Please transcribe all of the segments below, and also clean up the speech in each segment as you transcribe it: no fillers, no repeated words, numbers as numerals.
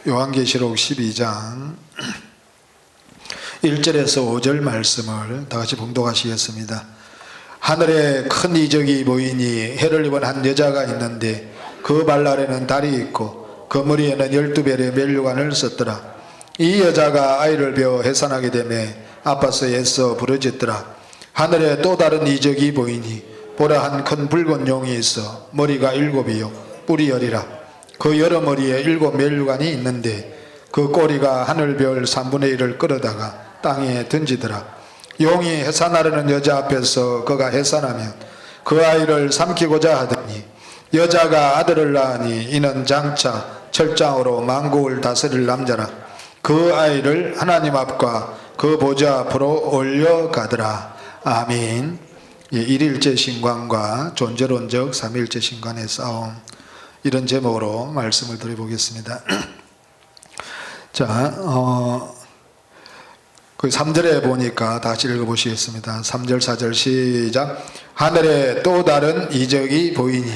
요한계시록 12장 1절에서 5절 말씀을 다같이 봉독하시겠습니다. 하늘에 큰 이적이 보이니 해를 입은 한 여자가 있는데 그 발 아래는 달이 있고 그 머리에는 12별의 면류관을 썼더라. 이 여자가 아이를 베어 해산하게 되매 아파서 애써 부르짖더라. 하늘에 또 다른 이적이 보이니 보라 한 큰 붉은 용이 있어 머리가 7이요 뿔이 10이라. 그 여러 머리에 7 면류관이 있는데 그 꼬리가 하늘별 3분의 1을 끌어다가 땅에 던지더라. 용이 해산하려는 여자 앞에서 그가 해산하면 그 아이를 삼키고자 하더니 여자가 아들을 낳으니 이는 장차 철장으로 만국을 다스릴 남자라. 그 아이를 하나님 앞과 그 보좌 앞으로 올려가더라. 아멘. 일일째 신관과 존재론적 삼일째 신관의 싸움, 이런 제목으로 말씀을 드려보겠습니다. 자, 그 3절에 보니까 다시 읽어보시겠습니다. 3절 4절 시작. 하늘에 또 다른 이적이 보이니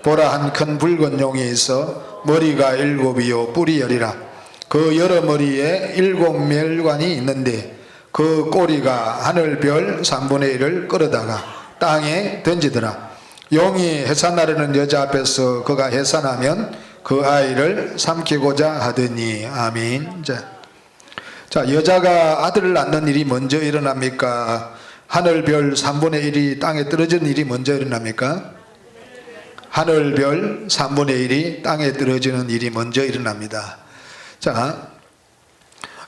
보라 한 큰 붉은 용이 있어 머리가 7이요 뿔이 10이라. 그 여러 머리에 7 면류관이 있는데 그 꼬리가 하늘별 3분의 1을 끌어다가 땅에 던지더라. 용이 해산하려는 여자 앞에서 그가 해산하면 그 아이를 삼키고자 하더니. 아멘. 자, 여자가 아들을 낳는 일이 먼저 일어납니까? 하늘별 3분의 1이 땅에 떨어지는 일이 먼저 일어납니까? 하늘별 3분의 1이 땅에 떨어지는 일이 먼저 일어납니다. 자,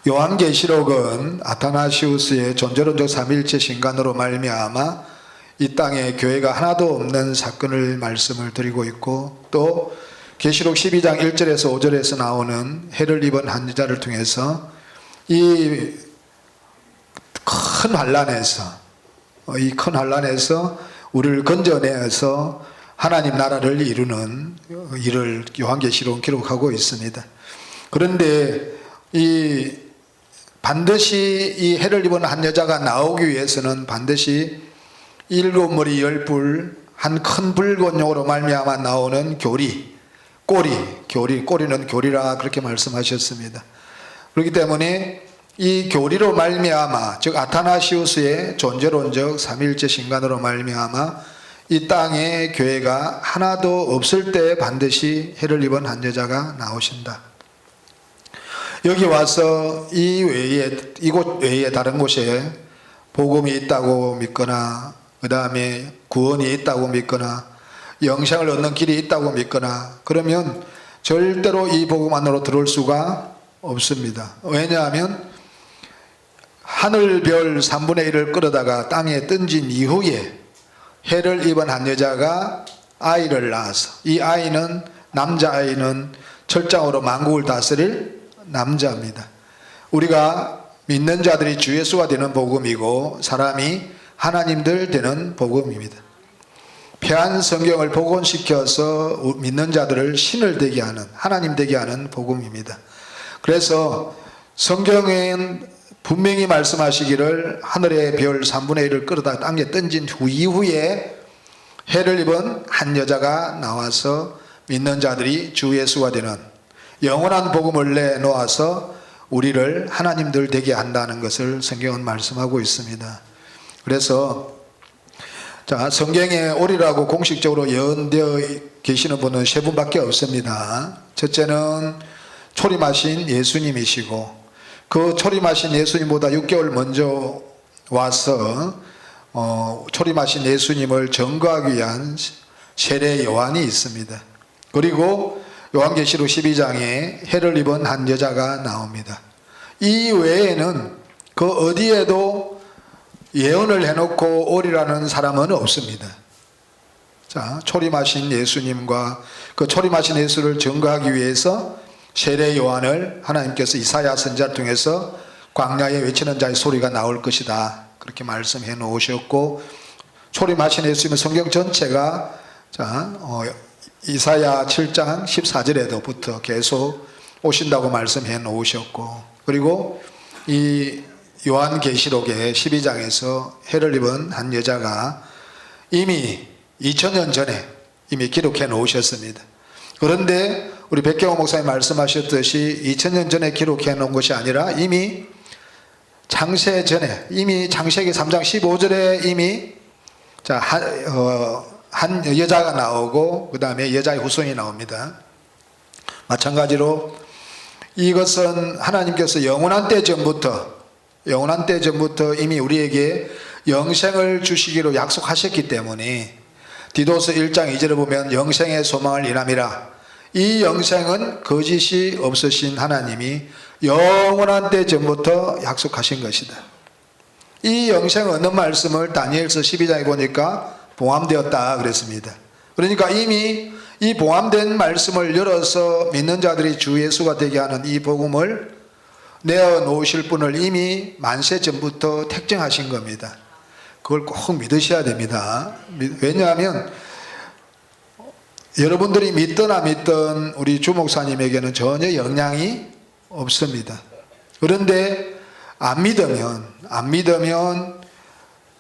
요한계시록은 아타나시우스의 존재론적 삼일체 신관으로 말미암아 이 땅에 교회가 하나도 없는 사건을 말씀을 드리고 있고, 또 계시록 12장 1절에서 5절에서 나오는 해를 입은 한 여자를 통해서 이 큰 환난에서 우리를 건져내서 하나님 나라를 이루는 일을 요한계시록은 기록하고 있습니다. 그런데 반드시 이 해를 입은 한 여자가 나오기 위해서는 반드시 7머리 10뿔 한 큰 붉은 용으로 말미암아 나오는 꼬리는 교리라 그렇게 말씀하셨습니다. 그렇기 때문에 이 교리로 말미암아, 즉 아타나시우스의 존재론적 삼일체 신관으로 말미암아 이 땅에 교회가 하나도 없을 때 반드시 해를 입은 한 여자가 나오신다. 여기 와서 이곳 외에 다른 곳에 복음이 있다고 믿거나, 그 다음에 구원이 있다고 믿거나, 영생을 얻는 길이 있다고 믿거나, 그러면 절대로 이 복음 안으로 들어올 수가 없습니다. 왜냐하면 하늘별 3분의 1을 끌어다가 땅에 던진 이후에 해를 입은 한 여자가 아이를 낳아서, 이 아이는 남자아이는 철장으로 만국을 다스릴 남자입니다. 우리가 믿는 자들이 주 예수가 되는 복음이고 사람이 하나님들 되는 복음입니다. 패한 성경을 복원시켜서 믿는 자들을 신을 되게 하는, 하나님 되게 하는 복음입니다. 그래서 성경엔 분명히 말씀하시기를 하늘의 별 3분의 1을 끌어다 땅에 던진 이후에 해를 입은 한 여자가 나와서 믿는 자들이 주 예수가 되는 영원한 복음을 내놓아서 우리를 하나님들 되게 한다는 것을 성경은 말씀하고 있습니다. 그래서 자, 성경에 오리라고 공식적으로 예언되어 계시는 분은 세 분밖에 없습니다. 첫째는 초림하신 예수님이시고, 그 초림하신 예수님보다 6개월 먼저 와서 초림하신 예수님을 증거하기 위한 세례 요한이 있습니다. 그리고 요한계시록 12장에 해를 입은 한 여자가 나옵니다. 이 외에는 그 어디에도 예언을 해놓고 오리라는 사람은 없습니다. 자, 초림하신 예수님과 그 초림하신 예수를 증거하기 위해서 세례 요한을 하나님께서 이사야 선지자를 통해서 광야에 외치는 자의 소리가 나올 것이다, 그렇게 말씀해 놓으셨고, 초림하신 예수님의 성경 전체가 이사야 7장 14절에도부터 계속 오신다고 말씀해 놓으셨고, 그리고 이 요한계시록의 12장에서 해를 입은 한 여자가 이미 2000년 전에 이미 기록해 놓으셨습니다. 그런데 우리 백경호 목사님 말씀하셨듯이 2000년 전에 기록해 놓은 것이 아니라 이미 창세 전에, 이미 창세기 3장 15절에 이미 한 여자가 나오고 그 다음에 여자의 후손이 나옵니다. 마찬가지로 이것은 하나님께서 영원한 때 전부터 이미 우리에게 영생을 주시기로 약속하셨기 때문에 디도서 1장 2절에 보면 영생의 소망을 인함이라. 이 영생은 거짓이 없으신 하나님이 영원한 때 전부터 약속하신 것이다. 이 영생 얻는 말씀을 다니엘서 12장에 보니까 봉함되었다 그랬습니다. 그러니까 이미 이 봉함된 말씀을 열어서 믿는 자들이 주 예수가 되게 하는 이 복음을 내어 놓으실 분을 이미 만세 전부터 택정하신 겁니다. 그걸 꼭 믿으셔야 됩니다. 왜냐하면 여러분들이 믿든 안 믿든 우리 주 목사님에게는 전혀 영향이 없습니다. 그런데 안 믿으면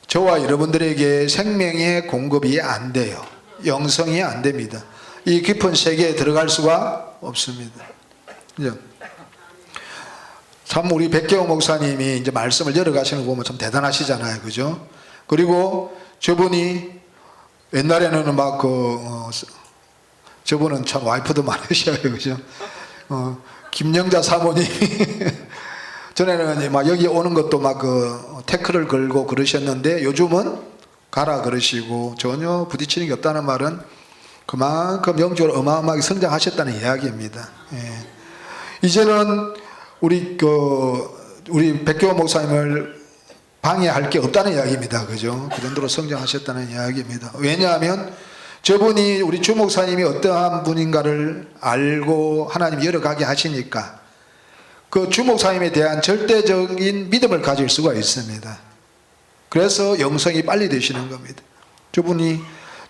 저와 여러분들에게 생명의 공급이 안 돼요. 영성이 안 됩니다. 이 깊은 세계에 들어갈 수가 없습니다. 참 우리 백경호 목사님이 이제 말씀을 열어가시는 거 보면 참 대단하시잖아요, 그죠? 그리고 저분이 옛날에는 저분은 참 와이프도 많으셔요, 그죠? 김영자 사모님이 전에는 막 여기 오는 것도 태클을 걸고 그러셨는데 요즘은 가라 그러시고 전혀 부딪히는 게 없다는 말은 그만큼 영적으로 어마어마하게 성장하셨다는 이야기입니다. 예. 이제는 우리 백경호 목사님을 방해할 게 없다는 이야기입니다. 그죠? 그 정도로 성장하셨다는 이야기입니다. 왜냐하면 저분이 우리 주 목사님이 어떠한 분인가를 알고 하나님 열어가게 하시니까 그 주 목사님에 대한 절대적인 믿음을 가질 수가 있습니다. 그래서 영성이 빨리 되시는 겁니다. 저분이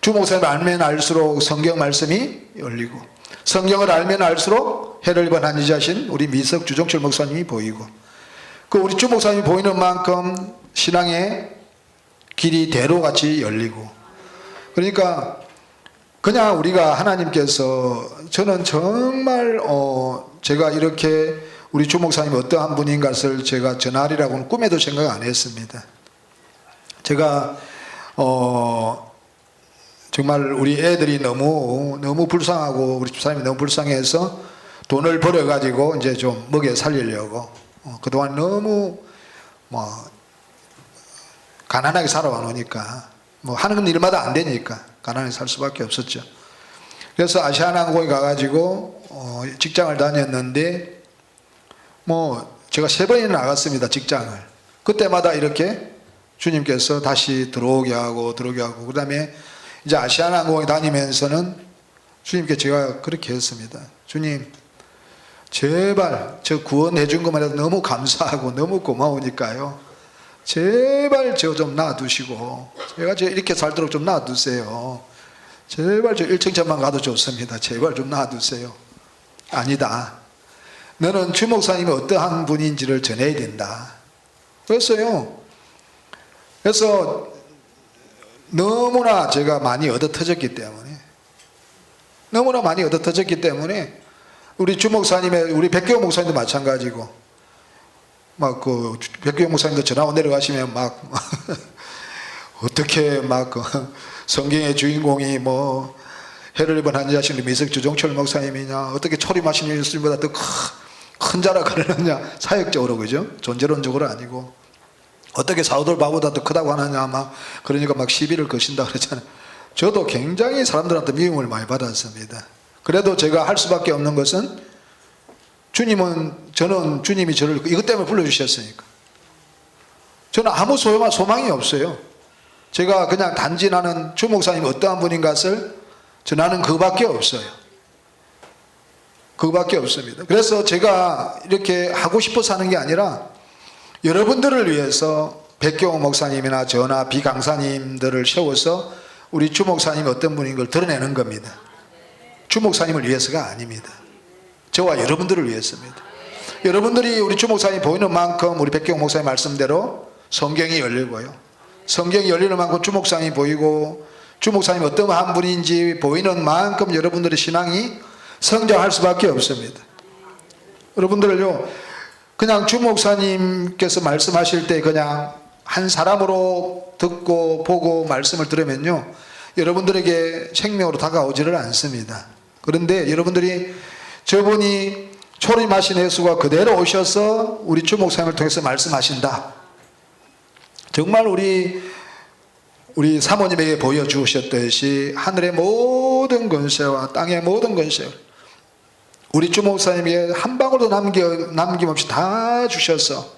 주 목사님을 알면 알수록 성경 말씀이 열리고 성경을 알면 알수록 해를 입은 한 여자신 우리 미석 주종철 목사님이 보이고 그 우리 주 목사님이 보이는 만큼 신앙의 길이 대로같이 열리고 그러니까 그냥 우리가 하나님께서 저는 정말 제가 이렇게 우리 주 목사님이 어떠한 분인 것을 제가 전하리라고는 꿈에도 생각 안 했습니다. 제가 정말 우리 애들이 너무 불쌍하고 우리 집사님이 너무 불쌍해서 돈을 벌어가지고 이제 좀 먹여 살리려고 그동안 너무 가난하게 살아와 놓으니까 하는 일마다 안 되니까 가난하게 살 수밖에 없었죠. 그래서 아시아나항공에 가가지고 직장을 다녔는데 제가 3번이나 나갔습니다. 직장을. 그때마다 이렇게 주님께서 다시 들어오게 하고 그 다음에 이제 아시아나항공에 다니면서는 주님께 제가 그렇게 했습니다. 주님 제발 저 구원해 준 것만 해도 너무 감사하고 너무 고마우니까요. 제발 저 좀 놔두시고 제가 이렇게 살도록 좀 놔두세요. 제발 저 1층천만 가도 좋습니다. 제발 좀 놔두세요. 아니다. 너는 주 목사님이 어떠한 분인지를 전해야 된다. 그랬어요. 그래서 너무나 제가 많이 얻어터졌기 때문에 우리 주 목사님의 우리 백경호 목사님도 마찬가지고 백경호 목사님도 전화 내려가시면 어떻게 성경의 주인공이 해를 입은 한 자신 미석 주종철 목사님이냐 어떻게 초림하신 예수님보다 더 큰 자라 그러느냐 사역적으로 그죠? 존재론적으로 아니고 어떻게 사우돌 바보보다 더 크다고 하느냐 그러니까 시비를 거신다 그랬잖아요. 저도 굉장히 사람들한테 미움을 많이 받았습니다. 그래도 제가 할 수밖에 없는 것은 저는 주님이 저를 이것 때문에 불러주셨으니까 저는 아무 소망이 없어요. 제가 그냥 단지 나는 주 목사님이 어떠한 분인 것을 전하는 그거밖에 없어요. 그거밖에 없습니다. 그래서 제가 이렇게 하고 싶어서 하는 게 아니라 여러분들을 위해서 백경호 목사님이나 저나 비강사님들을 세워서 우리 주 목사님이 어떤 분인 걸 드러내는 겁니다. 주 목사님을 위해서가 아닙니다. 저와 여러분들을 위해서입니다. 여러분들이 우리 주 목사님 보이는 만큼 우리 백경호 목사님 말씀대로 성경이 열리고요. 성경이 열리는 만큼 주 목사님이 보이고 주 목사님이 어떠한 분인지 보이는 만큼 여러분들의 신앙이 성장할 수밖에 없습니다. 여러분들요, 그냥 주 목사님께서 말씀하실 때 그냥 한 사람으로 듣고 보고 말씀을 들으면요, 여러분들에게 생명으로 다가오지를 않습니다. 그런데 여러분들이 저분이 초림하신 예수가 그대로 오셔서 우리 주 목사님을 통해서 말씀하신다. 정말 우리 사모님에게 보여주셨듯이 하늘의 모든 권세와 땅의 모든 권세, 우리 주 목사님에게 한 방울도 남김없이 다 주셔서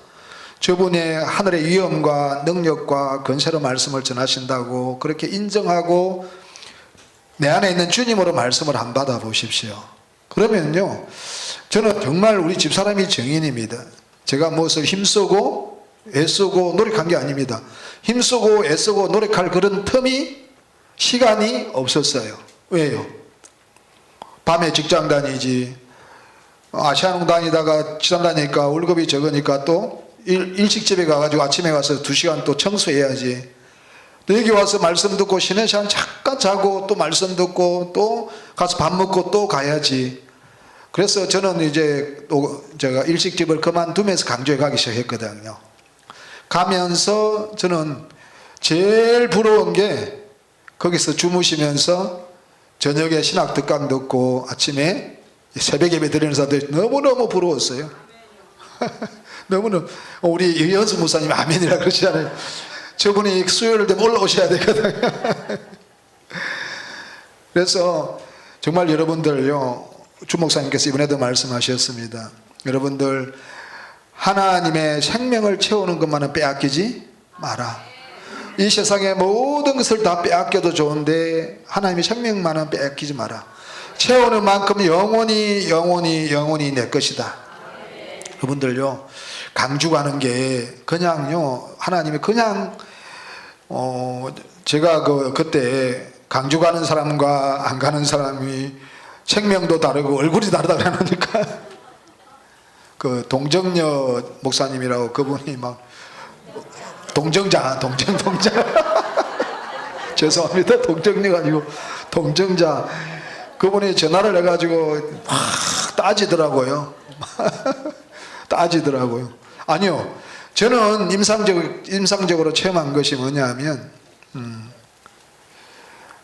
저분의 하늘의 위엄과 능력과 권세로 말씀을 전하신다고 그렇게 인정하고 내 안에 있는 주님으로 말씀을 안 받아 보십시오. 그러면요, 저는 정말 우리 집사람이 증인입니다. 제가 무엇을 힘쓰고 애쓰고 노력한 게 아닙니다. 힘쓰고 애쓰고 노력할 그런 틈이, 시간이 없었어요. 왜요? 밤에 직장 다니지, 아시아농 다니다가 지산 다니니까 월급이 적으니까 또 일식집에 가가지고 아침에 가서 2시간 또 청소해야지. 또 여기 와서 말씀 듣고 쉬는 시간 잠깐 자고 또 말씀 듣고 또 가서 밥 먹고 또 가야지. 그래서 저는 이제 또 제가 일식집을 그만두면서 강조해 가기 시작했거든요. 가면서 저는 제일 부러운 게 거기서 주무시면서 저녁에 신학 특강 듣고 아침에 새벽 예배 드리는 사람들이 너무너무 부러웠어요. 너무너무. 우리 이현수 목사님 아멘이라 그러시잖아요. 저분이 수요일 되면 올라오셔야 되거든요. 그래서 정말 여러분들요, 주 목사님께서 이번에도 말씀하셨습니다. 여러분들 하나님의 생명을 채우는 것만은 빼앗기지 마라. 이 세상의 모든 것을 다 빼앗겨도 좋은데 하나님의 생명만은 빼앗기지 마라. 채우는 만큼 영원히 내 것이다. 여러분들요, 강주 가는 게 그냥요, 하나님이 그냥 제가 그때 강주 가는 사람과 안 가는 사람이 생명도 다르고 얼굴이 다르다 그러니까 그 동정녀 목사님이라고 그분이 막 동정자 죄송합니다. 동정녀가 아니고 동정자, 그분이 전화를 해가지고 막 따지더라고요. 따지더라고요. 아니요, 저는 임상적으로 체험한 것이 뭐냐면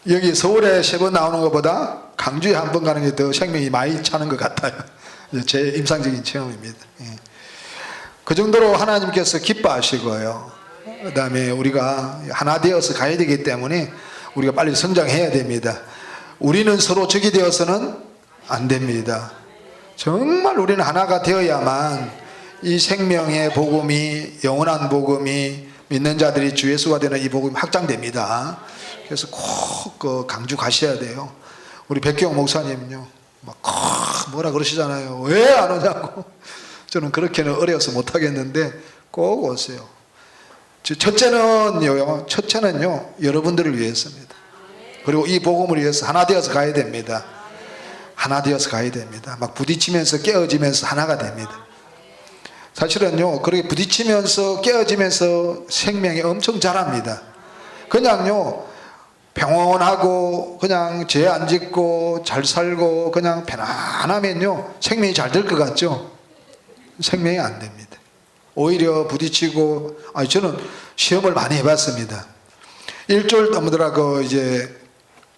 여기 서울에 3번 나오는 것보다 강주에 한 번 가는 게 더 생명이 많이 차는 것 같아요. 제 임상적인 체험입니다. 그 정도로 하나님께서 기뻐하시고요. 그 다음에 우리가 하나 되어서 가야 되기 때문에 우리가 빨리 성장해야 됩니다. 우리는 서로 적이 되어서는 안 됩니다. 정말 우리는 하나가 되어야만 이 생명의 복음이, 영원한 복음이, 믿는 자들이 주 예수가 되는 이 복음이 확장됩니다. 그래서 꼭 강주 가셔야 돼요. 우리 백경 목사님요, 막 뭐라 그러시잖아요. 왜 안 오냐고. 저는 그렇게는 어려서 못 하겠는데 꼭 오세요. 첫째는요, 여러분들을 위해서입니다. 그리고 이 복음을 위해서 하나 되어서 가야 됩니다. 하나 되어서 가야 됩니다. 막 부딪히면서 깨어지면서 하나가 됩니다. 사실은요, 그렇게 부딪히면서 깨어지면서 생명이 엄청 자랍니다. 그냥요, 평온하고 그냥 죄 안 짓고 잘 살고 그냥 편안하면요, 생명이 잘 될 것 같죠? 생명이 안 됩니다. 오히려 부딪히고, 저는 시험을 많이 해봤습니다. 일주일 넘더라고. 이제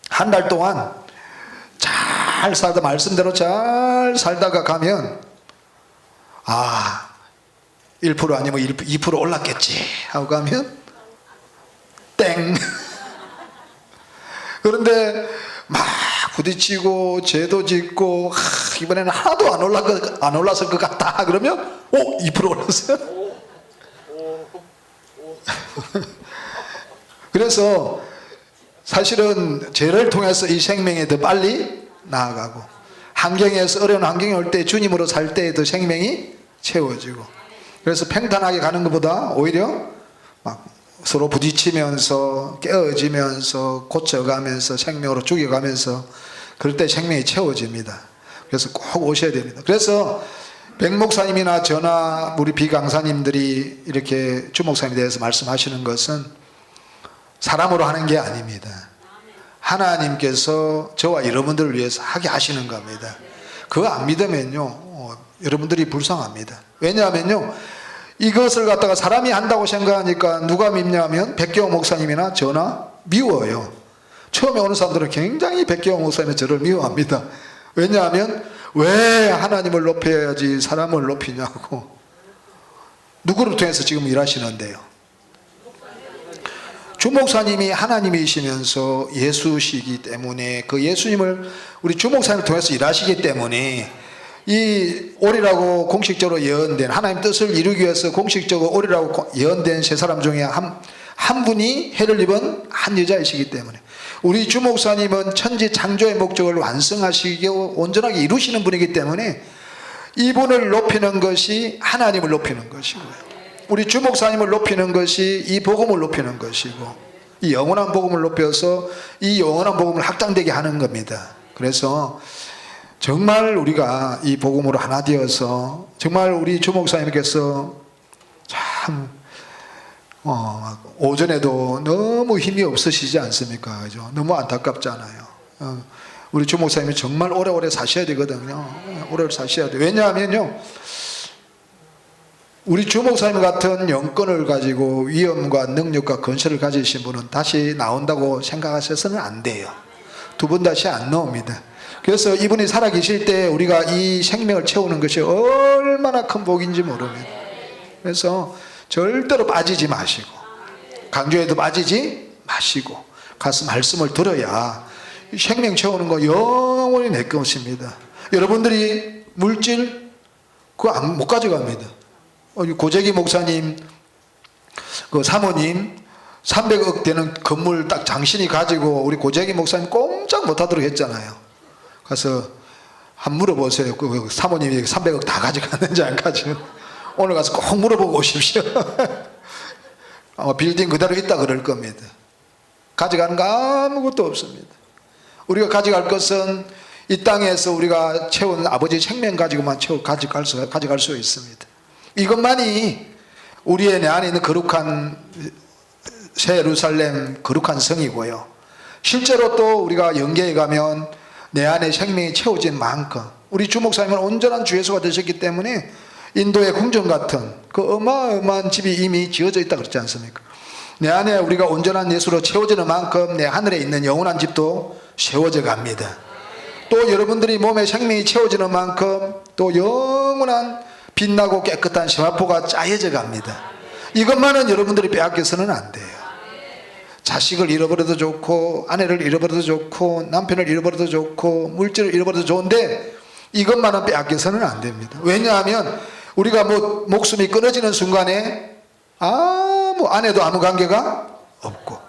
한 달 동안 잘 살다, 말씀대로 잘 살다가 가면 1% 아니면 2% 올랐겠지 하고 가면 땡. 그런데 막 부딪히고 죄도 짓고 이번에는 하나도 안 올랐을 것 같다 그러면 2% 올랐어요. 그래서 사실은 죄를 통해서 이 생명에 더 빨리 나아가고, 환경에서 어려운 환경이 올 때 주님으로 살 때 더 생명이 채워지고, 그래서 평탄하게 가는 것보다 오히려 막 서로 부딪히면서 깨어지면서 고쳐가면서 생명으로 죽여가면서 그럴 때 생명이 채워집니다. 그래서 꼭 오셔야 됩니다. 그래서 백 목사님이나 저나 우리 비강사님들이 이렇게 주 목사님에 대해서 말씀하시는 것은 사람으로 하는 게 아닙니다. 하나님께서 저와 여러분들을 위해서 하게 하시는 겁니다. 그거 안 믿으면요 여러분들이 불쌍합니다. 왜냐하면요 이것을 갖다가 사람이 한다고 생각하니까 누가 믿냐면 백경호 목사님이나 저나 미워요. 처음에 오는 사람들은 굉장히 백경호 목사님이 저를 미워합니다. 왜냐하면 왜 하나님을 높여야지 사람을 높이냐고. 누구를 통해서 지금 일하시는데요? 주 목사님이 하나님이시면서 예수시기 때문에 그 예수님을 우리 주 목사님을 통해서 일하시기 때문에 이 오리라고 공식적으로 예언된 하나님 뜻을 이루기 위해서 공식적으로 오리라고 예언된 세 사람 중에 한 분이 해를 입은 한 여자이시기 때문에 우리 주 목사님은 천지 창조의 목적을 완성하시기 온전하게 이루시는 분이기 때문에 이분을 높이는 것이 하나님을 높이는 것이고요. 우리 주 목사님을 높이는 것이 이 복음을 높이는 것이고 이 영원한 복음을 높여서 이 영원한 복음을 확장되게 하는 겁니다. 그래서 정말 우리가 이 복음으로 하나 되어서 정말 우리 주 목사님께서 참 오전에도 너무 힘이 없으시지 않습니까? 그죠? 너무 안타깝잖아요. 우리 주 목사님이 정말 오래오래 사셔야 되거든요. 오래오래 사셔야 돼요. 왜냐하면요 우리 주 목사님 같은 영권을 가지고 위엄과 능력과 건설을 가지신 분은 다시 나온다고 생각하셔서는 안 돼요. 두 번 다시 안 나옵니다. 그래서 이분이 살아계실 때 우리가 이 생명을 채우는 것이 얼마나 큰 복인지 모릅니다. 그래서 절대로 빠지지 마시고 강조에도 빠지지 마시고 가서 말씀을 들어야 생명 채우는 거 영원히 내 것입니다. 여러분들이 물질 그거 못 가져갑니다. 고재기 목사님 그 사모님 300억 되는 건물 딱 장신이 가지고 우리 고재기 목사님 꼼짝 못하도록 했잖아요. 가서 한번 물어보세요. 그 사모님이 300억 다 가져갔는지 안 가지고 오늘 가서 꼭 물어보고 오십시오. 아마 빌딩 그대로 있다 그럴 겁니다. 가져가는 거 아무것도 없습니다. 우리가 가져갈 것은 이 땅에서 우리가 채운 아버지의 생명 가지고만 가져갈 수 있습니다. 이것만이 우리의 내 안에 있는 거룩한 새 예루살렘 거룩한 성이고요. 실제로 또 우리가 영계에 가면 내 안에 생명이 채워진 만큼 우리 주 목사님은 온전한 주 예수가 되셨기 때문에 인도의 궁전 같은 그 어마어마한 집이 이미 지어져 있다 그랬지 않습니까? 내 안에 우리가 온전한 예수로 채워지는 만큼 내 하늘에 있는 영원한 집도 세워져 갑니다. 또 여러분들이 몸에 생명이 채워지는 만큼 또 영원한 빛나고 깨끗한 세마포가 짜여져 갑니다. 이것만은 여러분들이 빼앗겨서는 안 돼요. 자식을 잃어버려도 좋고 아내를 잃어버려도 좋고 남편을 잃어버려도 좋고 물질을 잃어버려도 좋은데 이것만은 빼앗겨서는 안 됩니다. 왜냐하면 우리가 뭐 목숨이 끊어지는 순간에 아내도 아무 관계가 없고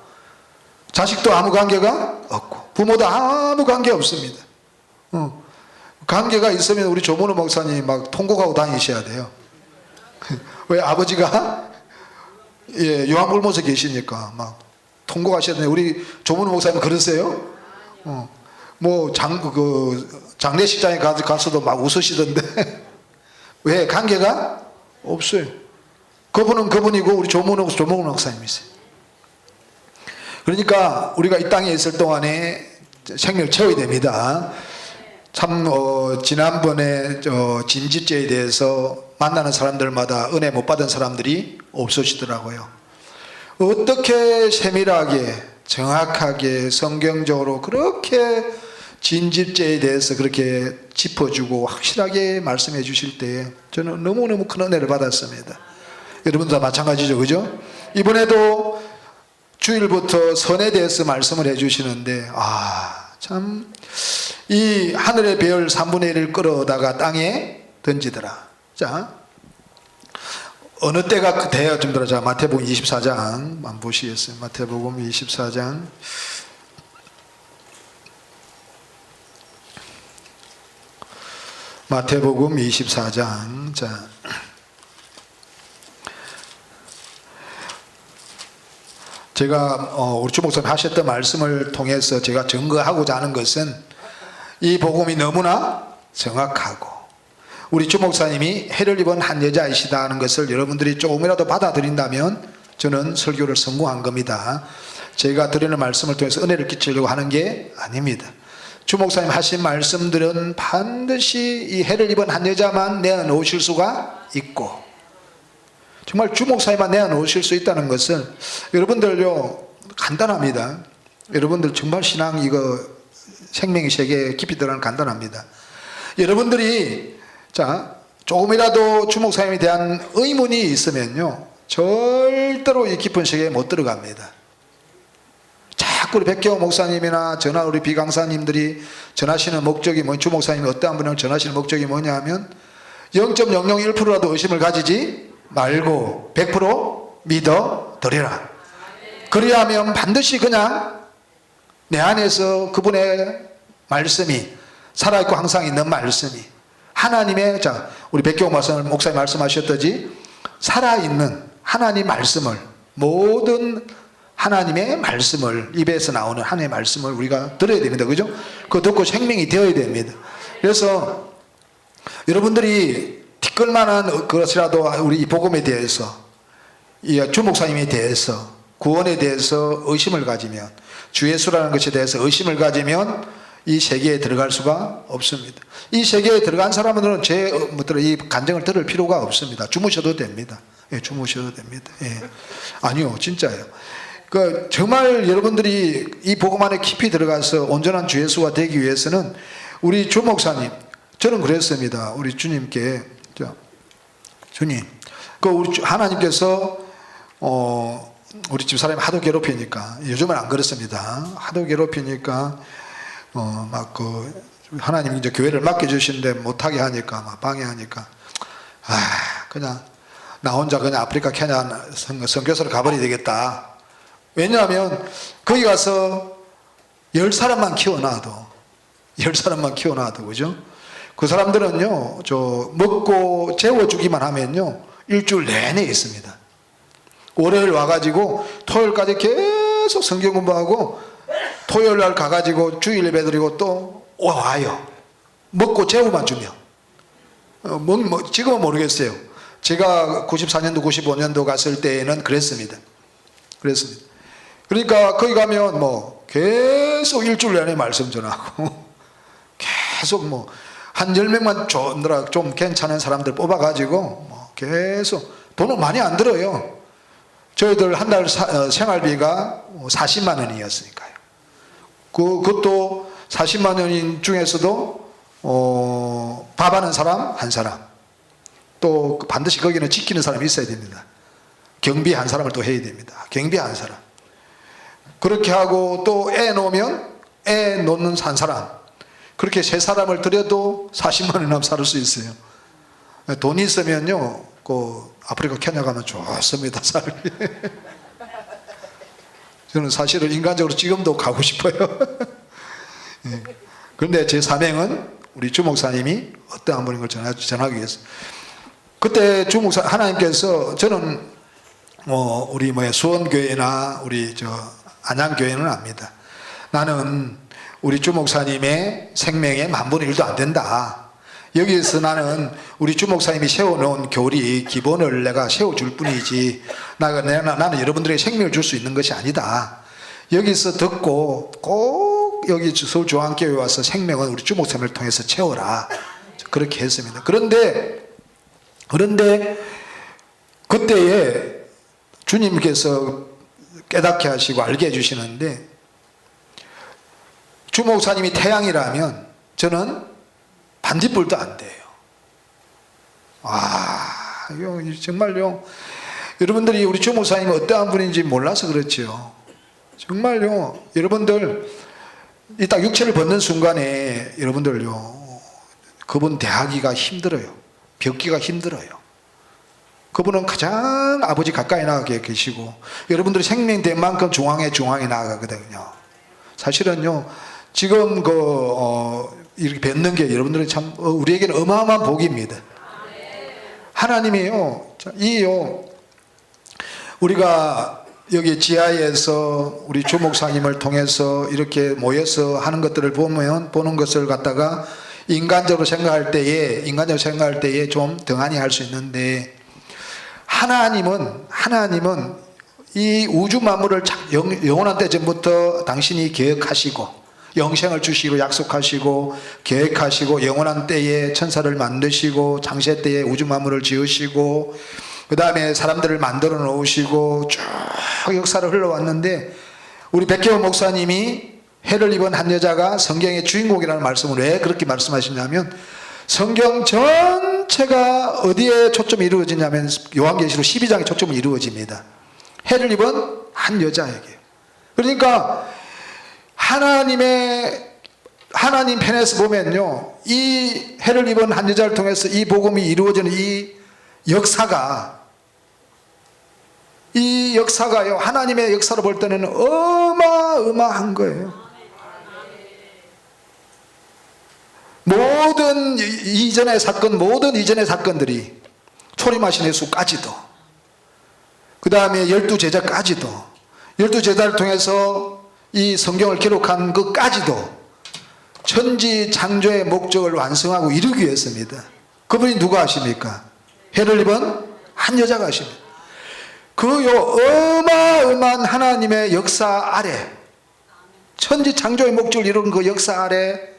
자식도 아무 관계가 없고 부모도 아무 관계 없습니다. 관계가 있으면 우리 조문호 목사님 막 통곡하고 다니셔야 돼요. 왜 아버지가 요한불못에 계시니까 막 통곡하셔야 돼요. 우리 조문호 목사님 그러세요? 뭐 장례식장에 가서도 막 웃으시던데 왜 관계가 없어요. 그분은 그분이고 우리 조문호 목사님이세요. 그러니까 우리가 이 땅에 있을 동안에 생명을 채워야 됩니다. 참 지난번에 진집죄에 대해서 만나는 사람들마다 은혜 못 받은 사람들이 없으시더라고요. 어떻게 세밀하게 정확하게 성경적으로 그렇게 진집죄에 대해서 그렇게 짚어주고 확실하게 말씀해 주실 때 저는 너무너무 큰 은혜를 받았습니다. 여러분도 다 마찬가지죠, 그죠? 이번에도 주일부터 선에 대해서 말씀을 해 주시는데 참 이 하늘의 별 3분의 1을 끌어다가 땅에 던지더라. 자, 어느 때가 돼야 좀 들어. 자, 마태복음 24장 한번 보시겠어요? 마태복음 24장. 마태복음 24장. 자, 제가 우리 주 목사님 하셨던 말씀을 통해서 제가 증거하고자 하는 것은 이 복음이 너무나 정확하고 우리 주 목사님이 해를 입은 한 여자이시다 하는 것을 여러분들이 조금이라도 받아들인다면 저는 설교를 성공한 겁니다. 제가 드리는 말씀을 통해서 은혜를 끼치려고 하는 게 아닙니다. 주 목사님 하신 말씀들은 반드시 이 해를 입은 한 여자만 내어놓으실 수가 있고, 정말 주 목사님만 내어놓으실 수 있다는 것은 여러분들요 간단합니다. 여러분들 정말 신앙 이거 생명의 세계에 깊이 들어가는 간단합니다. 여러분들이 자 조금이라도 주 목사님에 대한 의문이 있으면요 절대로 이 깊은 세계에 못 들어갑니다. 자꾸 우리 백경호 목사님이나 전하 우리 비강사님들이 전하시는 목적이 뭐, 주 목사님이 어떠한 분을 전하시는 목적이 뭐냐 하면 0.001%라도 의심을 가지지 말고 100% 믿어 드리라. 그리하면 반드시 그냥 내 안에서 그분의 말씀이 살아있고 항상 있는 말씀이 하나님의, 자 우리 백경호 목사님 말씀하셨듯이 살아있는 하나님 말씀을, 모든 하나님의 말씀을, 입에서 나오는 하나님의 말씀을 우리가 들어야 됩니다. 그죠? 그거 듣고 생명이 되어야 됩니다. 그래서 여러분들이 티끌만한 것이라도 우리 이 복음에 대해서, 이 주 목사님에 대해서, 구원에 대해서 의심을 가지면, 주 예수라는 것에 대해서 의심을 가지면 이 세계에 들어갈 수가 없습니다. 이 세계에 들어간 사람들은 이 간증을 들을 필요가 없습니다. 주무셔도 됩니다. 예, 주무셔도 됩니다. 예. 아니요, 진짜예요. 정말 여러분들이 이 복음 안에 깊이 들어가서 온전한 주 예수가 되기 위해서는 우리 주 목사님, 저는 그랬습니다. 우리 주님께, 주님, 우리 하나님께서 우리 집사람이 하도 괴롭히니까, 요즘은 안 그렇습니다. 하도 괴롭히니까 하나님이 이제 교회를 맡겨주시는데 못하게 하니까, 막 방해하니까, 그냥 나 혼자 그냥 아프리카 케냐 선교사로 가버려야 되겠다. 왜냐하면 거기 가서 10사람만 키워놔도 그죠? 그 사람들은요 먹고 재워주기만 하면요 일주일 내내 있습니다. 월요일 와가지고 토요일까지 계속 성경 공부하고, 토요일 날 가가지고 주일 예배 드리고 또 와요. 먹고 재우만 주면. 지금은 모르겠어요. 제가 94년도 95년도 갔을 때에는 그랬습니다. 그러니까 거기 가면 계속 일주일 내내 말씀 전하고 계속 한 10명만 좀 괜찮은 사람들 뽑아가지고 계속 돈은 많이 안 들어요. 저희들 한 달 생활비가 40만 원이었으니까요. 그것도 40만 원인 중에서도 밥하는 사람 한 사람, 또 반드시 거기는 지키는 사람이 있어야 됩니다. 경비 한 사람을 또 해야 됩니다. 경비 한 사람. 그렇게 하고 또 애 놓으면 애 놓는 한 사람, 그렇게 세 사람을 들여도 40만 원이나 살 수 있어요. 돈이 있으면요 아프리카 케냐 가면 좋습니다. 살기. 저는 사실은 인간적으로 지금도 가고 싶어요. 그런데 제 사명은 우리 주 목사님이 어떠한 분인 걸 전하기 위해서. 그때 주 목사 하나님께서, 저는 우리 수원교회나 우리 안양교회는 압니다. 나는 우리 주 목사님의 생명에 만분의 1도 안 된다. 여기에서 나는 우리 주 목사님이 세워놓은 교리 기본을 내가 세워줄 뿐이지, 나는 여러분들에게 생명을 줄 수 있는 것이 아니다. 여기서 듣고 꼭 여기 서울중앙교회 와서 생명은 우리 주 목사님을 통해서 채워라. 그렇게 했습니다. 그런데 그때에 주님께서 깨닫게 하시고 알게 해주시는데, 주 목사님이 태양이라면 저는 반딧불도 안 돼요. 이거 정말요, 여러분들이 우리 주 목사님이 어떠한 분인지 몰라서 그렇지요. 정말요, 여러분들 이 딱 육체를 벗는 순간에 여러분들요 그분 대하기가 힘들어요. 뵙기가 힘들어요. 그분은 가장 아버지 가까이 나가 계시고, 여러분들이 생명된 만큼 중앙에 나아가거든요. 사실은요 지금 이렇게 뵙는 게 여러분들은 참 우리에게는 어마어마한 복입니다. 하나님이요 우리가 여기 지하에서 우리 주 목사님을 통해서 이렇게 모여서 하는 것들을 보는 것을 갖다가 인간적으로 생각할 때에 좀 등한히 할 수 있는데, 하나님은 이 우주 만물을 영원한 때 전부터 당신이 계획하시고 영생을 주시고 약속하시고 계획하시고 영원한 때에 천사를 만드시고 장세 때에 우주 만물을 지으시고 그 다음에 사람들을 만들어 놓으시고 쭉 역사를 흘러왔는데 우리 백혜원 목사님이 해를 입은 한 여자가 성경의 주인공이라는 말씀을 왜 그렇게 말씀하시냐면 성경 전체가 어디에 초점이 이루어지냐면 요한계시록 12장에 초점이 이루어집니다. 해를 입은 한 여자에게. 그러니까 하나님 편에서 보면요, 이 해를 입은 한 여자를 통해서 이 복음이 이루어지는 이 역사가요, 하나님의 역사로 볼 때는 어마어마한 거예요. 모든 이전의 사건들이 초림하신 예수까지도, 그 다음에 12제자까지도, 12제자를 통해서 이 성경을 기록한 것까지도 천지 창조의 목적을 완성하고 이루기 위해서입니다. 그분이 누가 하십니까? 해를 입은 한 여자가 하십니다. 그 어마어마한 하나님의 역사 아래, 천지 창조의 목적을 이루는 그 역사 아래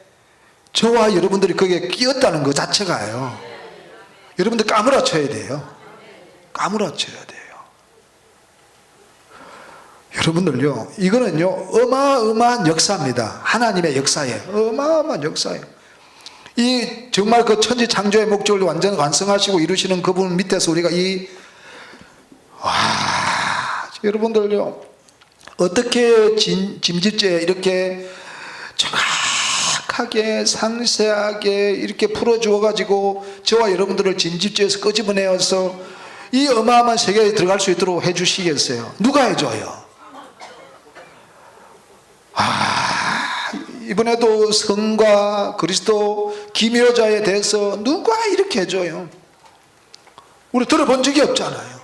저와 여러분들이 거기에 끼었다는 것 자체가요, 여러분들 까무라쳐야 돼요. 까무라쳐야 돼요. 여러분들요, 이거는요 어마어마한 역사입니다. 하나님의 역사에 어마어마한 역사예요. 이 정말 그 천지 창조의 목적을 완전 완성하시고 이루시는 그분 밑에서 우리가 여러분들요, 어떻게 짐짓죄 이렇게 정확하게 상세하게 이렇게 풀어주어 가지고 저와 여러분들을 짐짓죄에서 끄집어내어서 이 어마어마한 세계에 들어갈 수 있도록 해주시겠어요? 누가 해줘요? 이번에도 성과 그리스도 기묘자에 대해서 누가 이렇게 해줘요? 우리 들어본 적이 없잖아요.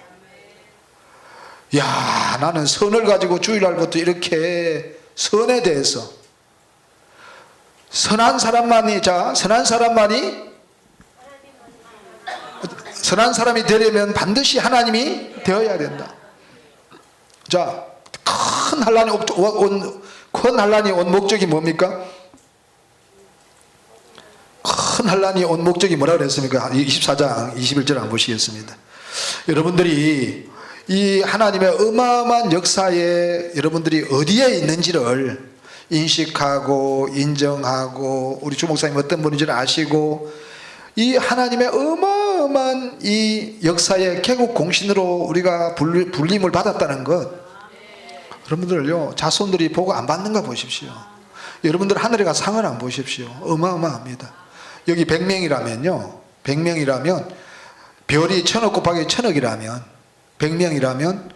야, 나는 선을 가지고 주일날부터 이렇게 선에 대해서 선한 사람이 되려면 반드시 하나님이 되어야 된다. 자, 큰 환란이 온 목적이 뭡니까? 큰 환란이 온 목적이 뭐라 그랬습니까? 24장 21절 한번 보시겠습니다. 여러분들이 이 하나님의 어마어마한 역사에 여러분들이 어디에 있는지를 인식하고 인정하고 우리 주 목사님 어떤 분인지를 아시고 이 하나님의 어마어마한 이 역사의 개국 공신으로 우리가 불림을 받았다는 것, 여러분들요 자손들이 보고 안 받는가 보십시오. 여러분들 하늘에 가서 상을 안 보십시오. 어마어마합니다. 여기 100명이라면요 100명이라면 별이 1000억 곱하기 1000억이라면 100명이라면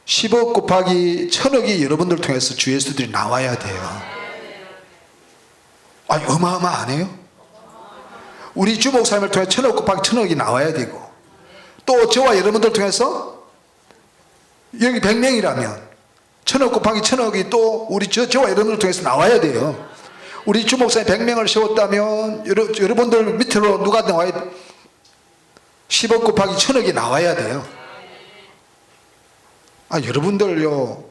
10억 곱하기 1000억이 여러분들 통해서 주 예수들이 나와야 돼요. 아니 어마어마하네요. 우리 주 목사님을 통해 1000억 곱하기 1000억이 나와야 되고, 또 저와 여러분들 통해서 여기 100명이라면 1000억 곱하기 1000억이 또 우리 저와 여러분들 통해서 나와야 돼요. 우리 주 목사님 100명을 세웠다면 여러분들 밑으로 누가 나와야 돼? 10억 곱하기 1000억이 나와야 돼요. 여러분들요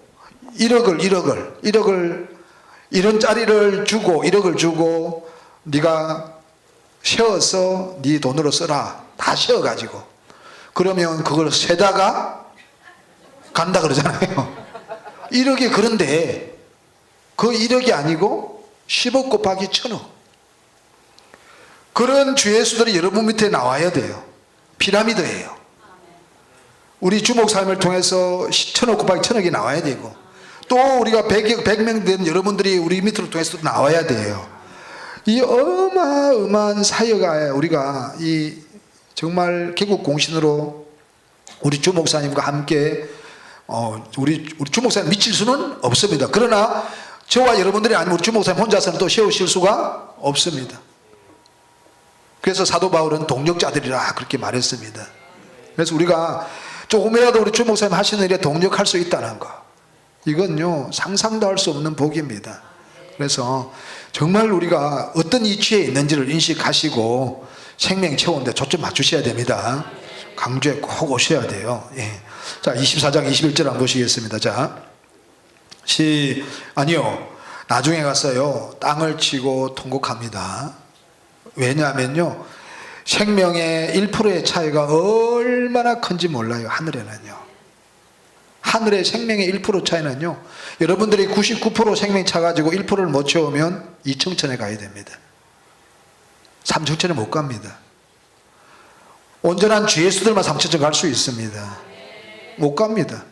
1억짜리를 주고 1억을 주고 네가 세어서 네 돈으로 써라, 다 세어가지고 그러면 그걸 세다가 간다 그러잖아요. 1억이 그런데 그 1억이 아니고 10억 곱하기 1000억, 그런 주 예수들이 여러분 밑에 나와야 돼요. 피라미드예요. 우리 주 목사님을 통해서 1000억 곱하기 1000억이 나와야 되고, 또 우리가 100명 된 여러분들이 우리 밑으로 통해서 나와야 돼요. 이 어마어마한 사역에 우리가 이 정말 개국 공신으로 우리 주 목사님과 함께 우리 주 목사님 미칠 수는 없습니다. 그러나 저와 여러분들이 아니면 우리 주 목사님 혼자서는 또 세우실 수가 없습니다. 그래서 사도 바울은 동력자들이라 그렇게 말했습니다. 그래서 우리가 조금이라도 우리 주 목사님 하시는 일에 동력할 수 있다는 거, 이건요 상상도 할 수 없는 복입니다. 그래서 정말 우리가 어떤 이치에 있는지를 인식하시고 생명 채우는데 초점 맞추셔야 됩니다. 강주에 꼭 오셔야 돼요. 예. 자, 24장 21절 한번 보시겠습니다. 자, 아니요, 나중에 가서요 땅을 치고 통곡합니다. 왜냐하면요 생명의 1%의 차이가 얼마나 큰지 몰라요. 하늘에는요. 하늘의 생명의 1% 차이는요 여러분들이 99% 생명 차가지고 1%를 못 채우면 2청천에 가야 됩니다. 3청천에 못 갑니다. 온전한 주 예수들만 3청천 갈 수 있습니다. 못 갑니다.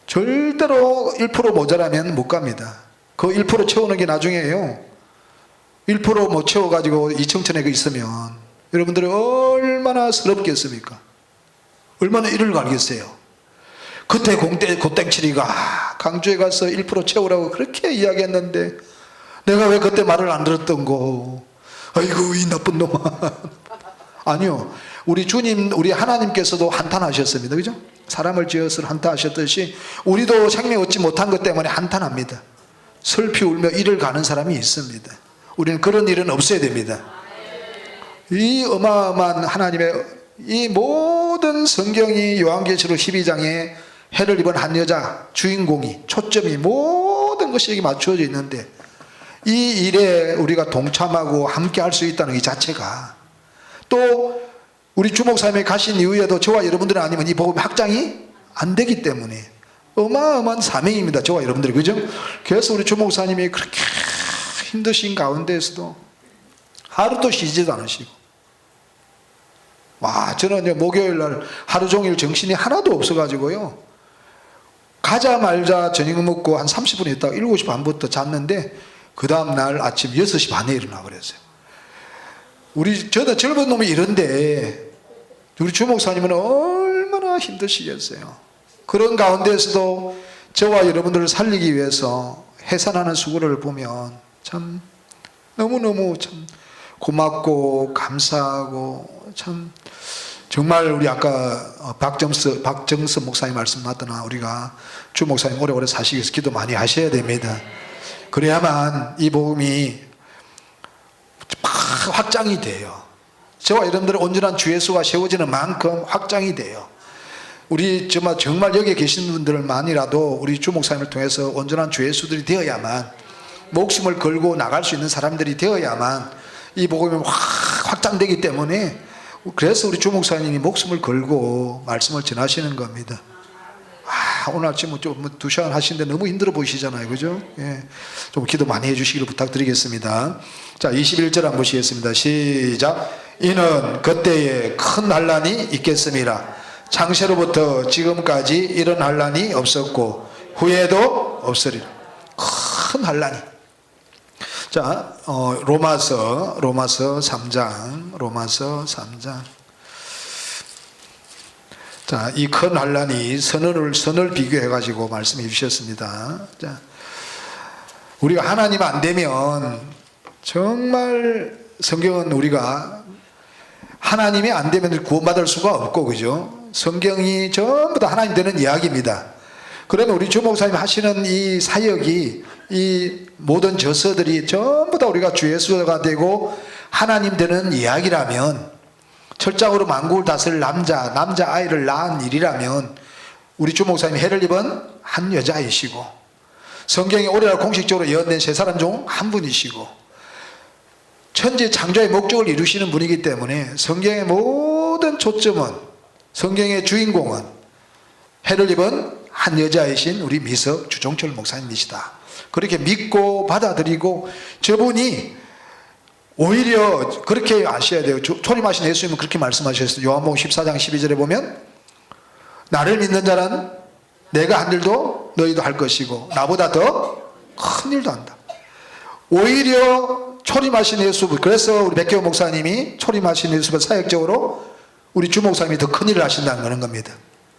절대로 1% 모자라면 못 갑니다. 그 1% 채우는 게 나중에요 1% 못 채워가지고 2청천에 있으면 여러분들이 얼마나 서럽겠습니까? 얼마나 이를 갈겠어요? 그때 고땡칠이가 강주에 가서 1% 채우라고 그렇게 이야기했는데 내가 왜 그때 말을 안 들었던 거? 아이고 이 나쁜 놈아. 아니요 우리 주님 우리 하나님께서도 한탄하셨습니다. 그죠? 사람을 지어서 한탄하셨듯이 우리도 생명 얻지 못한 것 때문에 한탄합니다. 슬피 울며 이를 가는 사람이 있습니다. 우리는 그런 일은 없어야 됩니다. 이 어마어마한 하나님의 이 모든 성경이 요한계시록 12장에 해를 입은 한 여자 주인공이 초점이 모든 것이 여기 맞추어져 있는데 이 일에 우리가 동참하고 함께 할 수 있다는 이 자체가 또 우리 주목사님이 가신 이후에도 저와 여러분들이 아니면 이 복음이 확장이 안 되기 때문에 어마어마한 사명입니다. 저와 여러분들이 그죠? 그래서 우리 주목사님이 그렇게 힘드신 가운데에서도 하루도 쉬지도 않으시고 와 저는 목요일 날 하루 종일 정신이 하나도 없어가지고요 가자마자 저녁 먹고 한 30분 있다가 7시 반부터 잤는데 그 다음날 아침 6시 반에 일어나 그랬어요. 저도 젊은 놈이 이런데 우리 주목사님은 얼마나 힘드시겠어요. 그런 가운데에서도 저와 여러분들을 살리기 위해서 해산하는 수고를 보면 참 너무너무 참 고맙고 감사하고 참 정말 우리 아까 박정섭 목사님 말씀 맞더나 우리가 주 목사님 오래오래 사시기 위해서 기도 많이 하셔야 됩니다. 그래야만 이 복음이 확장이 돼요. 저와 여러분들의 온전한 주 예수가 세워지는 만큼 확장이 돼요. 우리 정말 여기에 계신 분들만이라도 우리 주 목사님을 통해서 온전한 주 예수들이 되어야만 목숨을 걸고 나갈 수 있는 사람들이 되어야만 이 복음이 확장되기 때문에 그래서 우리 주 목사님이 목숨을 걸고 말씀을 전하시는 겁니다. 오늘 아침 좀 2시간 하시는데 너무 힘들어 보이시잖아요. 그죠? 예. 좀 기도 많이 해주시기를 부탁드리겠습니다. 자, 21절 한번 보시겠습니다. 시작. 이는 그때에 큰 환난이 있겠습니다. 창세로부터 지금까지 이런 환난이 없었고 후에도 없으리라. 큰 환난이. 자, 로마서 3장. 자, 이 큰 환난이 선을 비교해 가지고 말씀해 주셨습니다. 자, 우리가 하나님 안 되면 정말 성경은 우리가 하나님이 안 되면 구원받을 수가 없고 그죠? 성경이 전부 다 하나님 되는 이야기입니다. 그러면 우리 주 목사님 하시는 이 사역이 이 모든 저서들이 전부 다 우리가 주 예수가 되고 하나님 되는 이야기라면 철장으로 만국을 다스릴 남자 아이를 낳은 일이라면 우리 주 목사님이 해를 입은 한 여자이시고 성경에 오래날 공식적으로 예언된 세 사람 중 한 분이시고 천지 창조의 목적을 이루시는 분이기 때문에 성경의 모든 초점은 성경의 주인공은 해를 입은 한 여자이신 우리 미석 주종철 목사님이시다. 그렇게 믿고 받아들이고 저분이 오히려 그렇게 아셔야 돼요. 초림하신 예수님은 그렇게 말씀하셨어요. 요한복음 14장 12절에 보면 나를 믿는 자는 내가 한 일도 너희도 할 것이고 나보다 더 큰 일도 한다. 오히려 초림하신 예수, 그래서 우리 백혜원 목사님이 초림하신 예수를 사역적으로 우리 주 목사님이 더 큰 일을 하신다는 겁니다.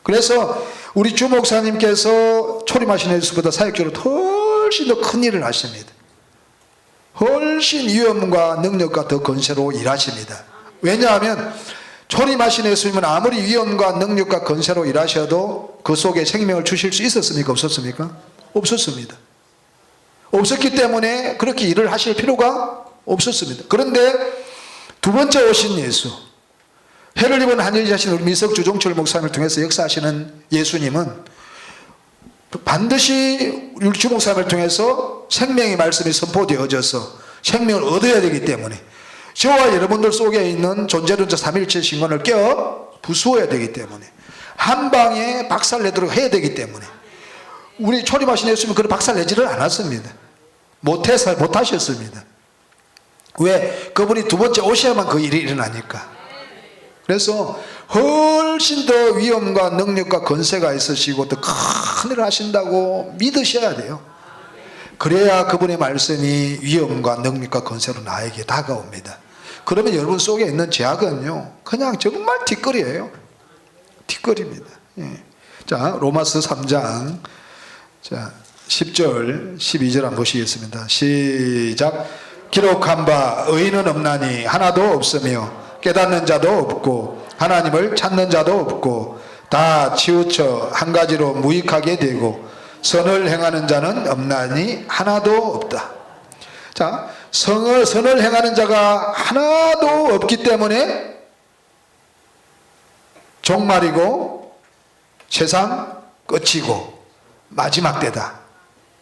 그래서 우리 주 목사님께서 초림하신 예수보다 사역적으로 훨씬 더 큰 일을 하십니다. 훨씬 위엄과 능력과 더 건세로 일하십니다. 왜냐하면 초림하신 예수님은 아무리 위엄과 능력과 건세로 일하셔도 그 속에 생명을 주실 수 있었습니까? 없었습니까? 없었습니다. 없었기 때문에 그렇게 일을 하실 필요가 없었습니다. 그런데 두 번째 오신 예수, 해를 입은 한 여자신 우리 미석 주종철 목사님을 통해서 역사하시는 예수님은 반드시 우리 주 목사님을 통해서 생명의 말씀이 선포되어져서 생명을 얻어야 되기 때문에 저와 여러분들 속에 있는 존재론적 삼일체 신권을 깨어 부수어야 되기 때문에 한 방에 박살내도록 해야 되기 때문에 우리 초림하신 예수님은 그런 박살내지를 않았습니다. 못하셨습니다. 왜? 그분이 두 번째 오셔야만 그 일이 일어나니까. 그래서 훨씬 더 위엄과 능력과 권세가 있으시고 더 큰 일을 하신다고 믿으셔야 돼요. 그래야 그분의 말씀이 위엄과 능력과 권세로 나에게 다가옵니다. 그러면 여러분 속에 있는 제약은요 그냥 정말 뒷거리예요. 뒷거리입니다. 예. 자, 로마서 3장 자 10절 12절 한번 보시겠습니다. 시작. 기록한 바 의인은 없나니 하나도 없으며 깨닫는 자도 없고 하나님을 찾는 자도 없고 다 치우쳐 한 가지로 무익하게 되고 선을 행하는 자는 없나니 하나도 없다. 자, 선을 행하는 자가 하나도 없기 때문에 종말이고 세상 끝이고 마지막 때다.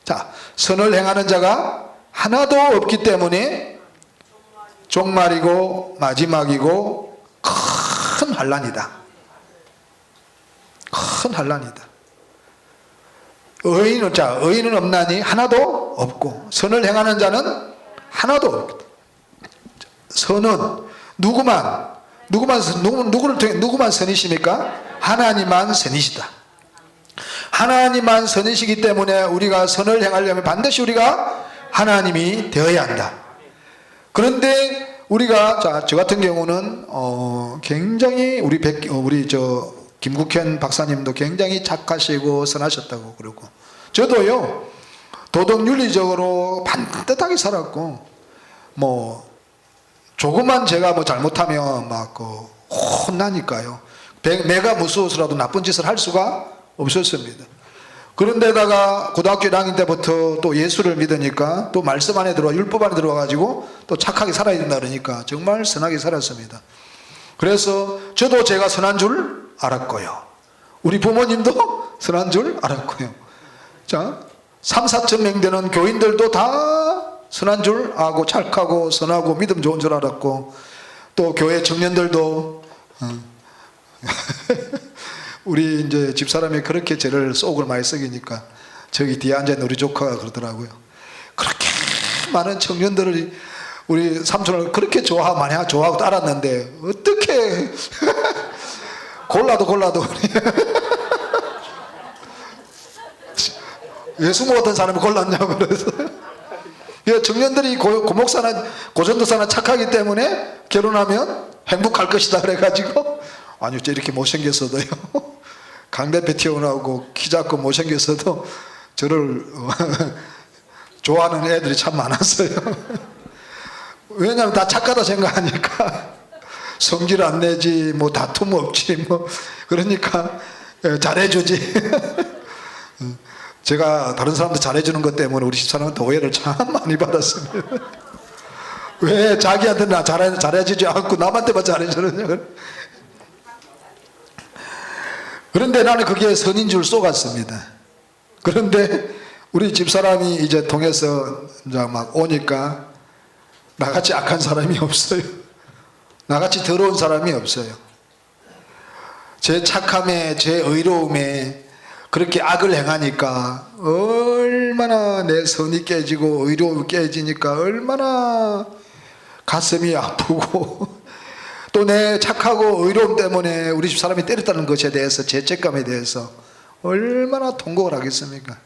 자, 선을 행하는 자가 하나도 없기 때문에 종말이고 마지막이고 큰 환난이다. 큰 환난이다. 의인은 없나니 하나도 없고 선을 행하는 자는 하나도 없다. 선은 누구만 선이십니까? 하나님만 선이시다. 하나님만 선이시기 때문에 우리가 선을 행하려면 반드시 우리가 하나님이 되어야 한다. 그런데 우리가 저 같은 경우는 굉장히 우리 김국현 박사님도 굉장히 착하시고 선하셨다고 그러고 저도요 도덕 윤리적으로 반듯하게 살았고 뭐 조금만 제가 뭐 잘못하면 막 혼나니까요. 매가 무서워서라도 나쁜 짓을 할 수가 없었습니다. 그런데다가 고등학교 1학년 때부터 또 예수를 믿으니까 또 말씀 안에 들어와 율법 안에 들어와가지고 또 착하게 살아야 된다 그러니까 정말 선하게 살았습니다. 그래서 저도 제가 선한 줄 알았고요. 우리 부모님도 선한 줄 알았고요. 자, 3, 4천 명 되는 교인들도 다 선한 줄 알고 착하고 선하고 믿음 좋은 줄 알았고 또 교회 청년들도 우리 이제 집사람이 그렇게 저를 속을 많이 썩이니까 저기 뒤에 앉아있는 우리 조카가 그러더라고요. 그렇게 많은 청년들을 우리 삼촌을 그렇게 많이 좋아하고 따랐는데 어떻게 골라도 예수 못한 사람이 골랐냐고 그래서 청년들이 고목사나 고전도사나 착하기 때문에 결혼하면 행복할 것이다 그래가지고 아니요 저 이렇게 못생겼어도요 강대표 튀어나오고 키 작고 못생겼어도 저를 좋아하는 애들이 참 많았어요. 왜냐하면 다 착하다 생각하니까 성질 안 내지 뭐 다툼 없지 뭐 그러니까 잘해주지. 제가 다른 사람들 잘해주는 것 때문에 우리 집사람한테 오해를 참 많이 받았습니다. 왜 자기한테는 잘해주지 않고 남한테만 잘해주느냐. 그런데 나는 그게 선인 줄 속았습니다. 그런데 우리 집사람이 이제 통해서 이제 막 오니까 나같이 악한 사람이 없어요. 나같이 더러운 사람이 없어요. 제 착함에 제 의로움에 그렇게 악을 행하니까 얼마나 내 선이 깨지고 의로움이 깨지니까 얼마나 가슴이 아프고 또 내 착하고 의로움 때문에 우리 집 사람이 때렸다는 것에 대해서 죄책감에 대해서 얼마나 통곡을 하겠습니까?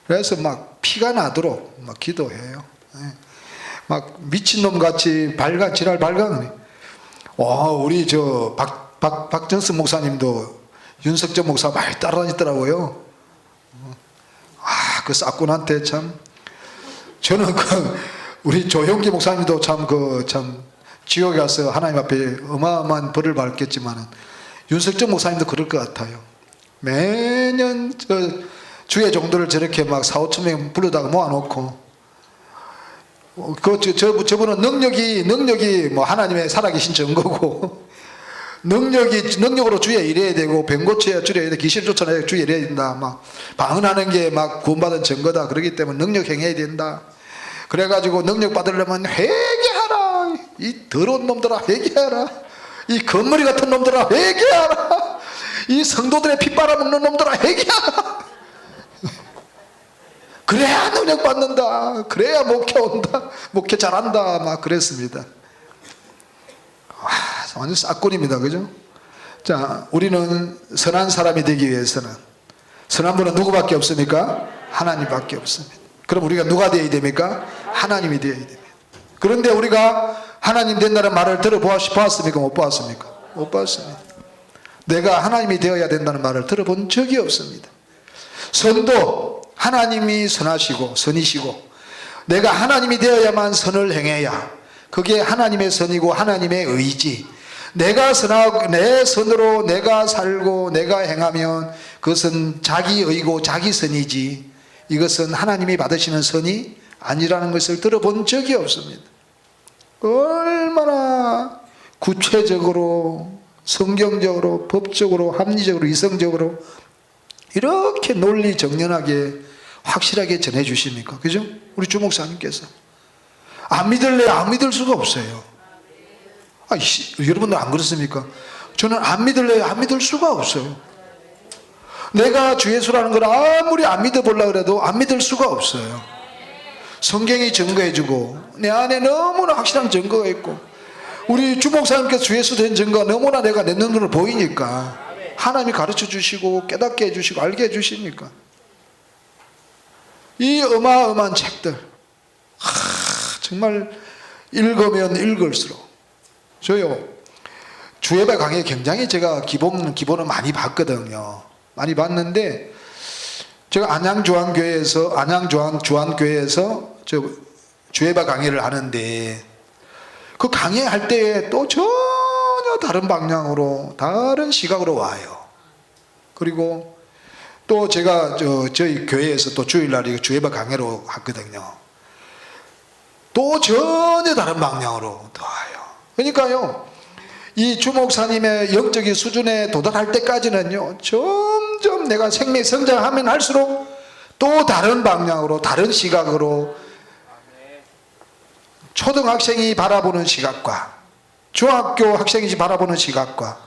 그래서 막 피가 나도록 막 기도해요. 막 미친놈같이 지랄 발광. 와, 우리 박정수 목사님도 윤석전 목사 많이 따라다니더라고요. 그 싹군한테 참. 저는 우리 조형기 목사님도 참 지옥에 가서 하나님 앞에 어마어마한 벌을 받겠지만 윤석전 목사님도 그럴 것 같아요. 매년 주의 종들을 저렇게 막 4, 5천 명 불러다가 모아놓고 저분은 능력이 뭐 하나님의 살아계신 증거고 능력으로 주에 일해야 되고, 병 고쳐야 주에 일해야 돼, 귀신 쫓아내야 주에 일해야 된다. 막, 방언하는 게 막 구원받은 증거다. 그렇기 때문에 능력 행해야 된다. 그래가지고 능력 받으려면 회개하라. 이 더러운 놈들아, 회개하라. 이 건머리 같은 놈들아, 회개하라. 이 성도들의 피 빨아먹는 놈들아, 회개하라. 그래야 능력 받는다. 그래야 목회 온다. 목회 잘한다. 막 그랬습니다. 와, 완전 싹군입니다. 그죠? 자, 우리는 선한 사람이 되기 위해서는, 선한 분은 누구밖에 없습니까? 하나님밖에 없습니다. 그럼 우리가 누가 되어야 됩니까? 하나님이 되어야 됩니다. 그런데 우리가 하나님 된다는 말을 들어보았습니까? 못 보았습니까? 못 봤습니다. 내가 하나님이 되어야 된다는 말을 들어본 적이 없습니다. 선도 하나님이 선하시고 선이시고, 내가 하나님이 되어야만 선을 행해야, 그게 하나님의 선이고 하나님의 의지. 내가 선하고 내 선으로 내가 살고 내가 행하면 그것은 자기 의고 자기 선이지, 이것은 하나님이 받으시는 선이 아니라는 것을 들어본 적이 없습니다. 얼마나 구체적으로, 성경적으로, 법적으로, 합리적으로, 이성적으로 이렇게 논리정연하게 확실하게 전해주십니까? 그죠? 우리 주목사님께서 안 믿을래? 안 믿을 수가 없어요. 여러분들 안 그렇습니까? 저는 안 믿을래? 안 믿을 수가 없어요. 내가 주 예수라는 걸 아무리 안 믿어보려고 해도 안 믿을 수가 없어요. 성경이 증거해주고 내 안에 너무나 확실한 증거가 있고, 우리 주목사님께서 주 예수 된 증거가 너무나 내가 내 눈으로 보이니까 하나님이 가르쳐 주시고 깨닫게 해주시고 알게 해주시니까 이 어마어마한 책들, 정말 읽으면 읽을수록, 저요 주예배 강의 굉장히 제가 기본을 많이 봤거든요. 많이 봤는데, 제가 안양주한교회에서 저 주예배 강의를 하는데, 그 강의할 때에 또 전혀 다른 방향으로, 다른 시각으로 와요. 그리고 또 제가 저희 교회에서 또 주일날 주예배 강의로 갔거든요. 또 전혀 다른 방향으로 또 와요. 그러니까요, 이 주목사님의 영적인 수준에 도달할 때까지는요, 점점 내가 생명이 성장하면 할수록 또 다른 방향으로, 다른 시각으로, 초등학생이 바라보는 시각과 중학교 학생이 바라보는 시각과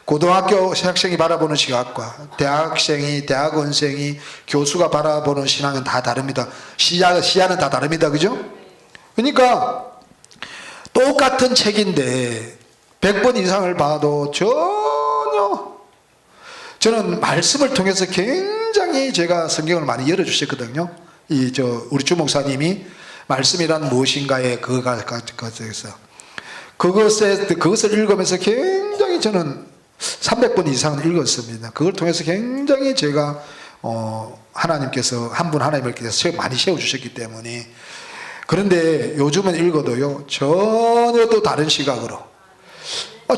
고등학교 학생이 바라보는 시각과 대학원생이 교수가 바라보는 신앙은 다 다릅니다. 시야는 다 다릅니다. 그죠? 그러니까 똑같은 책인데 100번 이상을 봐도 전혀, 저는 말씀을 통해서 굉장히 제가 성경을 많이 열어주셨거든요. 우리 주목사님이 말씀이란 무엇인가에 그것을 읽으면서 굉장히 저는 300번 이상 읽었습니다. 그걸 통해서 굉장히 제가 하나님께서 하나님께서 많이 세워주셨기 때문에. 그런데 요즘은 읽어도요, 전혀 또 다른 시각으로,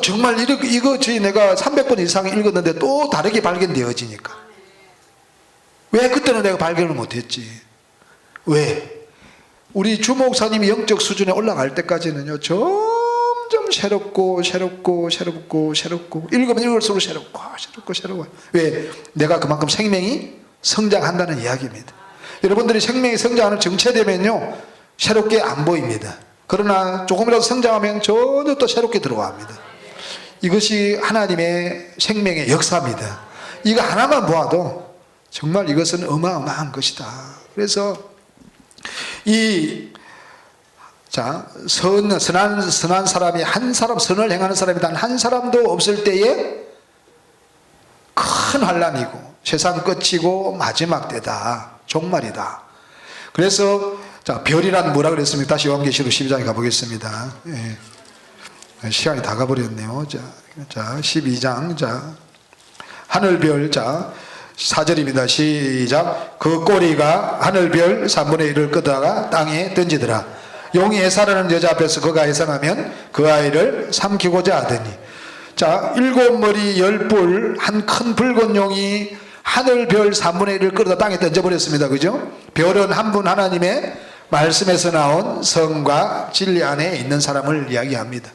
정말 이거 내가 300번 이상 읽었는데 또 다르게 발견되어지니까, 왜 그때는 내가 발견을 못했지? 왜? 우리 주목사님이 영적 수준에 올라갈 때까지는요, 점점 새롭고 읽으면 읽을수록 새롭고. 왜? 내가 그만큼 생명이 성장한다는 이야기입니다. 여러분들이 생명이 성장하는 정체되면요, 새롭게 안 보입니다. 그러나 조금이라도 성장하면 전혀 또 새롭게 들어갑니다. 이것이 하나님의 생명의 역사입니다. 이거 하나만 보아도 정말 이것은 어마어마한 것이다. 그래서 선한 사람이 한 사람, 선을 행하는 사람이 단 한 사람도 없을 때에 큰 환난이고 세상 끝이고 마지막 때다, 종말이다. 그래서 별이란 뭐라 그랬습니까? 다시 요한계시록 12장에 가보겠습니다. 예. 시간이 다 가버렸네요. 자 12장, 하늘별, 4절입니다. 시작. 그 꼬리가 하늘별 3분의 1을 끄다가 땅에 던지더라. 용이 해산하는 여자 앞에서 그가 해산하면 그 아이를 삼키고자 하더니, 7머리 10뿔 한 큰 붉은 용이 하늘별 3분의 1을 끌어다 땅에 던져버렸습니다. 그죠? 별은 한 분 하나님의 말씀에서 나온 성과 진리 안에 있는 사람을 이야기합니다.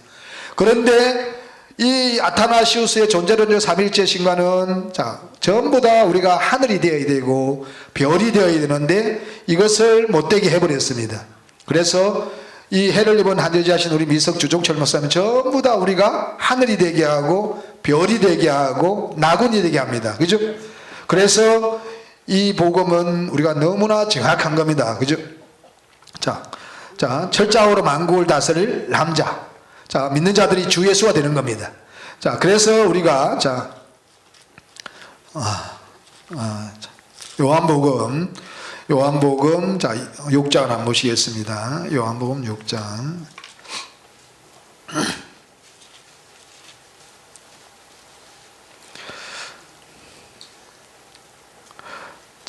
그런데 이 아타나시우스의 존재론적 삼일체 신과는 전부 다 우리가 하늘이 되어야 되고 별이 되어야 되는데 이것을 못되게 해버렸습니다. 그래서 이 해를 입은 한여자신 우리 미석 주종철 목사님 전부 다 우리가 하늘이 되게 하고 별이 되게 하고 나군이 되게 합니다. 그죠? 그래서 이 복음은 우리가 너무나 정확한 겁니다. 그죠? 자, 철저하로 만국을 다스릴 남자. 믿는 자들이 주 예수가 되는 겁니다. 그래서 우리가 요한복음 6장을 한번 보시겠습니다. 요한복음 6장.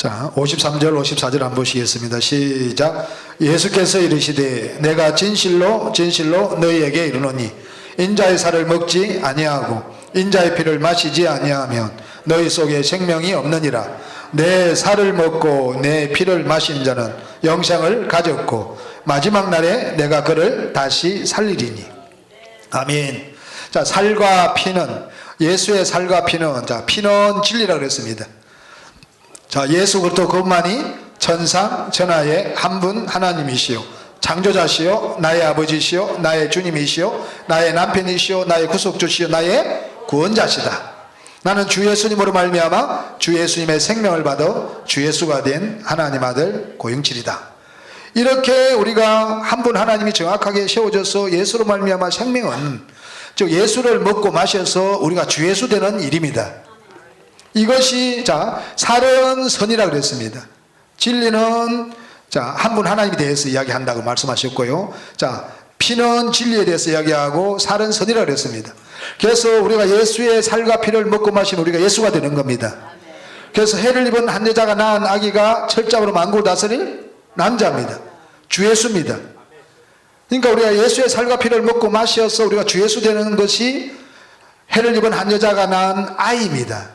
53절 54절 한번 보시겠습니다. 시작. 예수께서 이르시되 내가 진실로 진실로 너희에게 이르노니 인자의 살을 먹지 아니하고 인자의 피를 마시지 아니하면 너희 속에 생명이 없느니라. 내 살을 먹고 내 피를 마신 자는 영생을 가졌고 마지막 날에 내가 그를 다시 살리리니. 아멘. 살과 피는, 예수의 살과 피는, 피는 진리라 그랬습니다. 예수 그리스도 그분만이 천상 천하의 한 분 하나님이시요 창조자시요 나의 아버지시요 나의 주님이시요 나의 남편이시요 나의 구속주시요 나의 구원자시다. 나는 주 예수님으로 말미암아 주 예수님의 생명을 받아 주 예수가 된 하나님 아들 고영칠이다. 이렇게 우리가 한 분 하나님이 정확하게 세워져서 예수로 말미암아 생명은, 즉 예수를 먹고 마셔서 우리가 주 예수 되는 일입니다. 이것이 살은 선이라 그랬습니다. 진리는 한 분 하나님에 대해서 이야기한다고 말씀하셨고요. 피는 진리에 대해서 이야기하고 살은 선이라 그랬습니다. 그래서 우리가 예수의 살과 피를 먹고 마신 우리가 예수가 되는 겁니다. 그래서 해를 입은 한 여자가 낳은 아기가 철장으로 만국을 다스릴 남자입니다. 주 예수입니다. 그러니까 우리가 예수의 살과 피를 먹고 마셔서 우리가 주 예수 되는 것이 해를 입은 한 여자가 낳은 아이입니다.